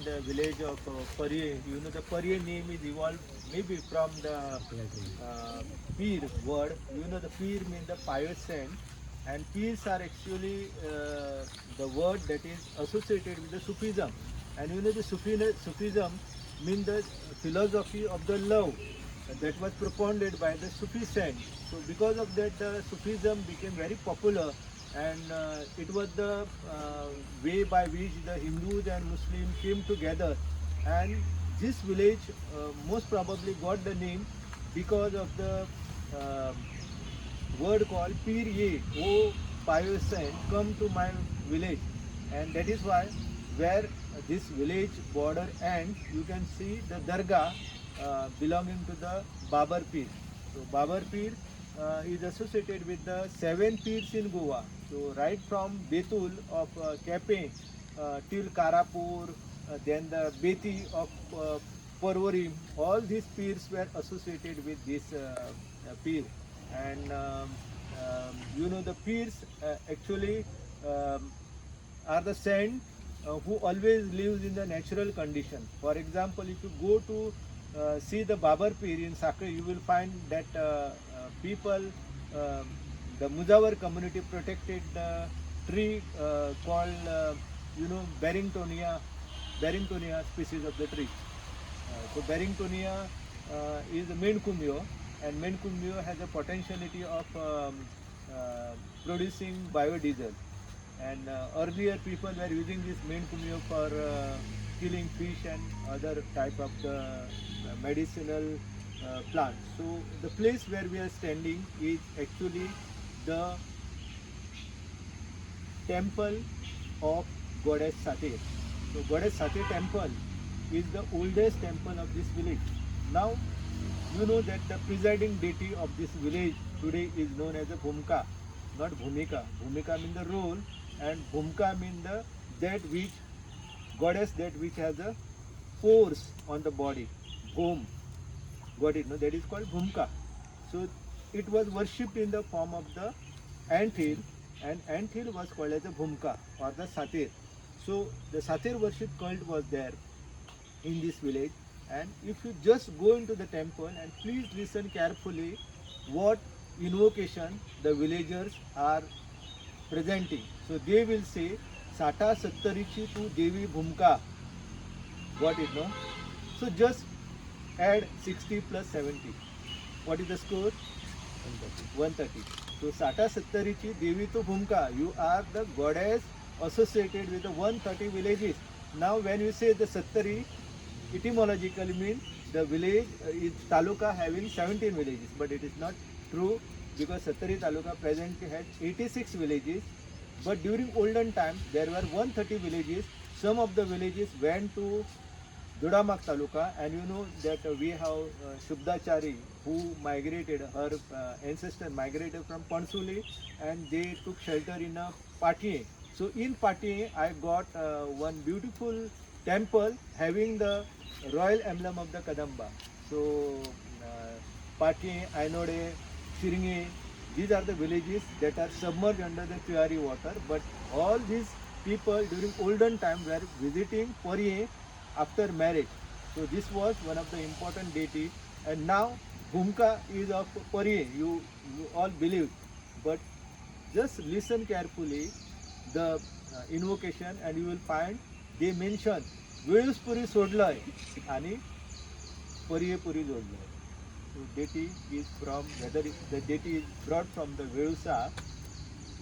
the village of Pariye. You know the Pariye name is evolved maybe from the Peer word. You know the Peer means the pious saint, and Peers are actually the word that is associated with the Sufism. And you know the Sufism means the philosophy of the love that was propounded by the Sufi saint. So because of that, the Sufism became very popular, and it was the way by which the Hindus and Muslims came together. And this village most probably got the name because of the uh, word called Pir Ye, O pious saint, come to my village. And that is why where this village border ends, you can see the Dargah belonging to the Babar Pir. So Babar Pir is associated with the 7 Pirs in Goa. So right from Betul of Kepe till Karapur, then the Beti of Parvarim, all these Pirs were associated with this Pir. And you know the Pirs actually um, are the saint who always lives in the natural condition. For example, if you go to see the Babar Pir in Sakri, you will find that people, the Muzawar community protected the tree called, Barringtonia species of the tree. So Barringtonia is a Menkumyo, and Menkumyo has a potentiality of producing biodiesel. And earlier people were using this Menkumyo for killing fish and other type of the medicinal plants. So the place where we are standing is actually the temple of Goddess Sate. So Goddess Sate temple is the oldest temple of this village. Now you know that the presiding deity of this village today is known as a Bhumka, not Bhumika. Bhumika means the role, and Bhumka means the that which goddess that which has a force on the body. Bhum, got it? No, that is called Bhumka. So it was worshipped in the form of the ant hill, and ant hill was called as a Bhumka or the Satir. So the Satir worship cult was there in this village. And if you just go into the temple and please listen carefully what invocation the villagers are presenting. So they will say Sata Sattarichi tu Devi Bhumka. Got it, no? So just add 60 plus 70. What is the score? 130. So Sata Sattarichi Devi tu Bhumka. You are the goddess associated with the 130 villages. Now when you say the Sattari, etymologically means the village is taluka having 17 villages, but it is not true, because Sattari taluka presently has 86 villages. But during olden times there were 130 villages. Some of the villages went to Dodamak taluka, and you know that we have Shubdachari who migrated, her ancestor migrated from Pansuli, and they took shelter in a Patiye. So in Patiye I got one beautiful temple having the royal emblem of the Kadamba. So Patiye, Ainode, Chiringe, these are the villages that are submerged under the Tuyari water. But all these people during olden time were visiting Pariye after marriage. So this was one of the important deity. And now Bhumka is of Pariye, you all believe. But just listen carefully the invocation, and you will find they mention वेळूसपुरी सोडलंय आणि परियेपुरी जोडलंय. So deity is from, whether the deity is brought from the Velusa,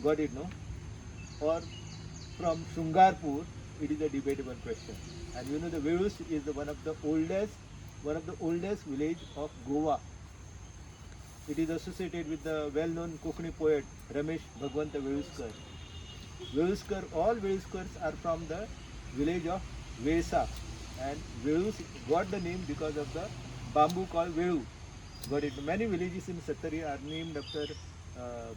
got it, no, or from Shungarpur, it is a debatable question. And you know the Velus is the one of the oldest village of Goa. It is associated with the well-known Kokani poet Ramesh Bhagwanta Veluskar. Veluskar, all Veluskars are from the village of Vesa, and Velus got the name because of the bamboo called Velu. Got it? Many villages in Sattari are named after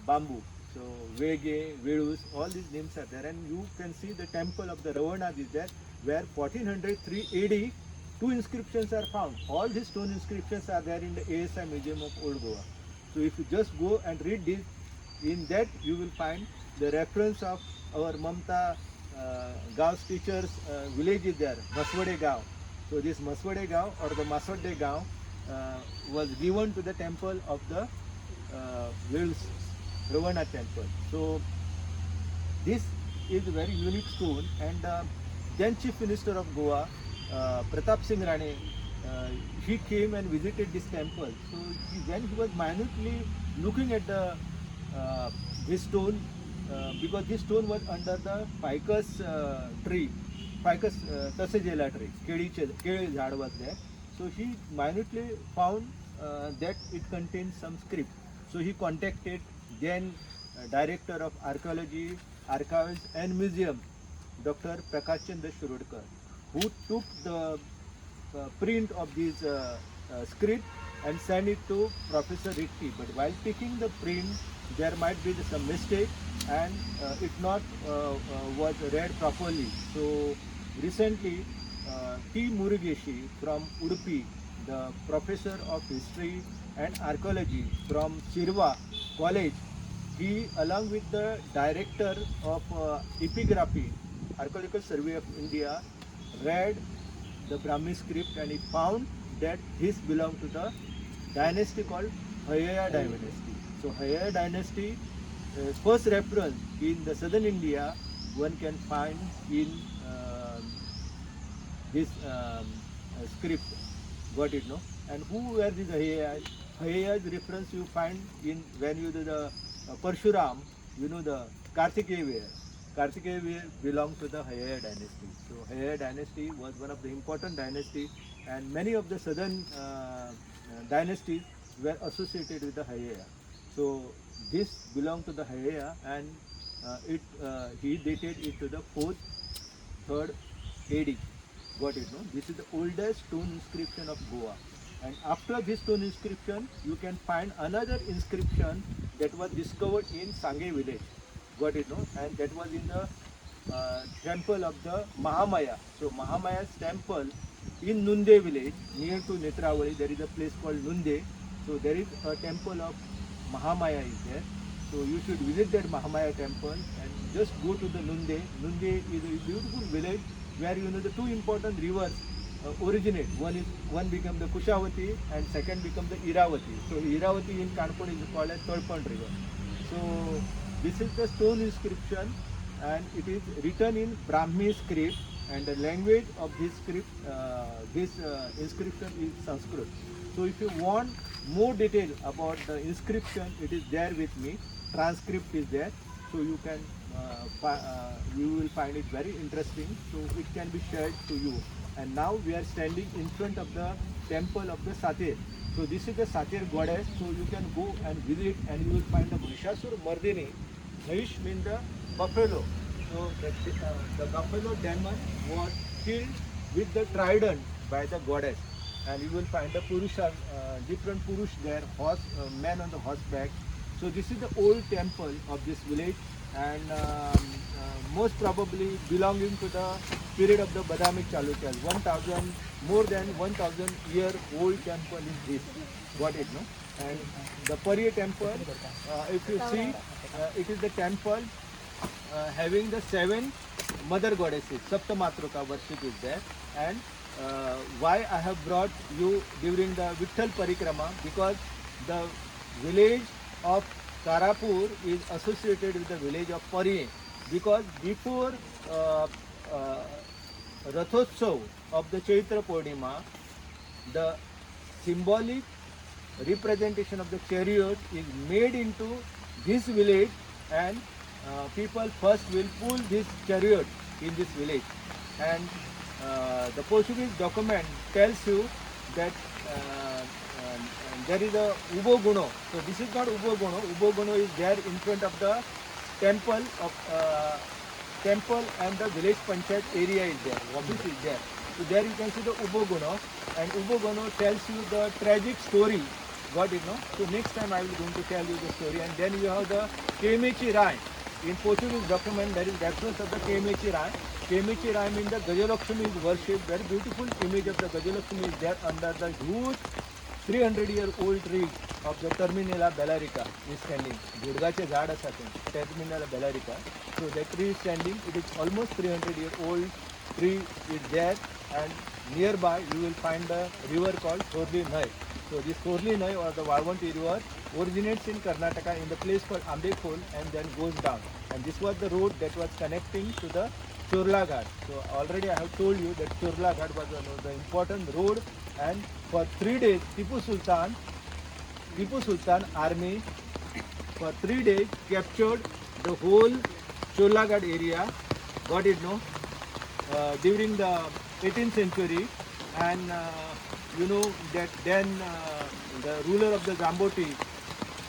bamboo. So Vege, Velus, all these names are there, and you can see the temple of the Ravana is there, where 1403 AD 2 inscriptions are found. All these stone inscriptions are there in the ASI Museum of Old Goa. So if you just go and read this, in that you will find the reference of our Mamta Gao's teacher's village is there, Maswade Gao. So this Maswade Gao or the Maswade Gao was given to the temple of the Wales Ravana temple. So this is a very unique stone, and then Chief Minister of Goa, Pratap Singh Rane, he came and visited this temple. So when he was minutely looking at the this stone, because this stone was under the ficus tree, ficus tasajela tree, kedi झाड was there. So he minutely found that it contains some script. So he contacted then Director of Archaeology, Archives and Museum, Dr. Prakash Chandra Shirodkar, who took the print of this script and sent it to Professor Ritti. But while picking the print, there might be some mistake, and it not was read properly. So recently, T. Murugeshi from Udupi, the professor of history and archaeology from Shirva College, he along with the director of epigraphy, Archaeological Survey of India, read the Brahmi script, and he found that this belonged to the dynasty called Hayaya dynasty. So Hayaya dynasty, first reference in the southern India one can find in this script. Got it, no? And who were these Hayayas? Hayaya's reference you find in when you do the Parshuram, you know the Kartikeya. Kartikeya belonged to the Hayaya dynasty. So Hayaya dynasty was one of the important dynasty, and many of the southern dynasties were associated with the Hayaya. So this belonged to the Hayaya, and he dated it to the 4th, 3rd AD. Got it, no? This is the oldest stone inscription of Goa. And after this stone inscription, you can find another inscription that was discovered in Sangay village. Got it, no? And that was in the temple of the Mahamaya. So Mahamaya's temple in Nunde village, near to Netravali, there is a place called Nunde. So there is a temple of Mahamaya is there. So you should visit that Mahamaya temple and just go to the Nunde. Nunde is a beautiful village where you know the two important rivers originate. One become the Kushavati and second become the Iravati. So Iravati in Kanpur is called as Tolpon river. So this is the stone inscription, and it is written in Brahmi script, and the language of this script, this inscription is Sanskrit. So if you want more detail about the inscription, it is there with me. Transcript is there, so you can you will find it very interesting. So it can be shared to you. And now we are standing in front of the temple of the Satir. So this is the Satir goddess. So you can go and visit, and you will find the Mahishasur Mardini. Mahish means the buffalo. So the buffalo demon was killed with the trident by the goddess. And you will find the Purusha, different Purush there, horse, man on the horseback. So this is the old temple of this village, and most probably belonging to the period of the Badami Chalukyas. More than 1,000 year old temple is this. Got it, no? And the Pariya temple, if you see, it is the temple having the 7 mother goddesses. Saptamatruka worship is there. And why I have brought you during the Vitthal Parikrama, because the village of Tarapur is associated with the village of Pariye, because before Rathotsav of the Chaitra Purnima, the symbolic representation of the chariot is made into this village, and people first will pull this chariot in this village. And the Portuguese document tells you that there is a Uboguno. So this is not Uboguno. Uboguno is there in front of the temple of temple, and the village panchayat area is there. Office is there. So there you can see the Uboguno, and Uboguno tells you the tragic story. Got it, no? So next time I will going to tell you the story. And then you have the Kemechi Rai. In Portuguese document there is reference of the Kemechi Rai. Kemechi Rai means the Gajalakshmi is worshipped. Very beautiful image of the Gajalakshmi is there under the huge 300-year-old tree of the Terminella bellarica is standing. Gudgache झाड आसा तें Terminella bellarica. So that tree is standing. It is almost 300-year-old tree is there, and nearby you will find a river called Sorli Nai. So this Sorli Nai or the Valvanti river originates in Karnataka in the place called Ambekol and then goes down. And this was the road that was connecting to the Churla Ghat. So already I have told you that Churla Ghat was one of the important road, and for 3 days Tipu Sultan army for 3 days captured the whole Churla Ghat area. Got it, no? During the 18th century, and you know that then the ruler of the Zamboti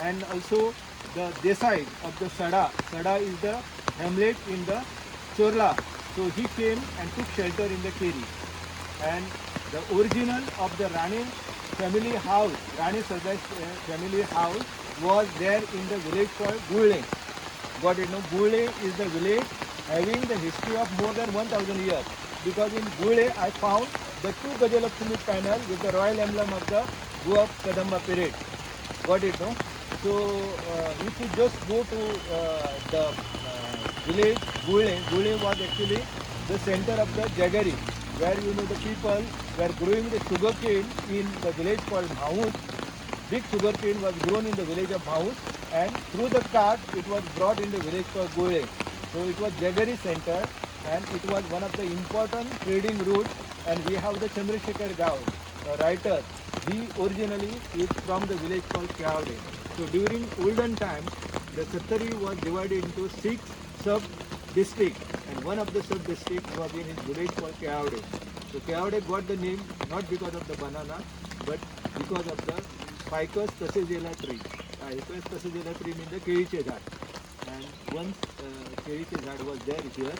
and also the Desai of the Sada is the hamlet in the Chorla. So he came and took shelter in the Keri, and the original of the Rane family house, Rane Sardas family house was there in the village called Gule. Got it, no? Gule is the village having the history of more than 1000 years, because in Gule I found the 2 Gajalakshmi panel with the royal emblem of the Goa Kadamba period. Got it, no? So if you just go to the village Gule was actually the center of the Jagari, where you know the people were growing the sugarcane in the village called Mahout. Big sugarcane was grown in the village of Mahout, and through the cart it was brought in the village called Gule. So it was Jagari center, and it was one of the important trading routes. And we have the Chandrasekhar Gao, a writer. He originally is from the village called Kyavde. So during olden times, the Sattari was divided into 6 sub-districts, and one of the sub-districts was in his village called Kyavde. So Kyavde got the name not because of the banana, but because of the Ficus tassigella tree. Ficus tassigella tree means the केळीचे झाड. And once केळीचे झाड was there here.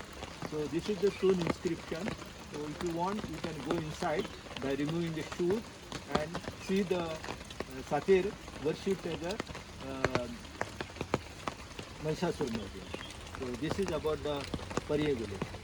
So this is the stone inscription. So if you want, you can go inside by removing the shoes and see the satyr worshipped as a Mahishasura. So this is about the Pariya village.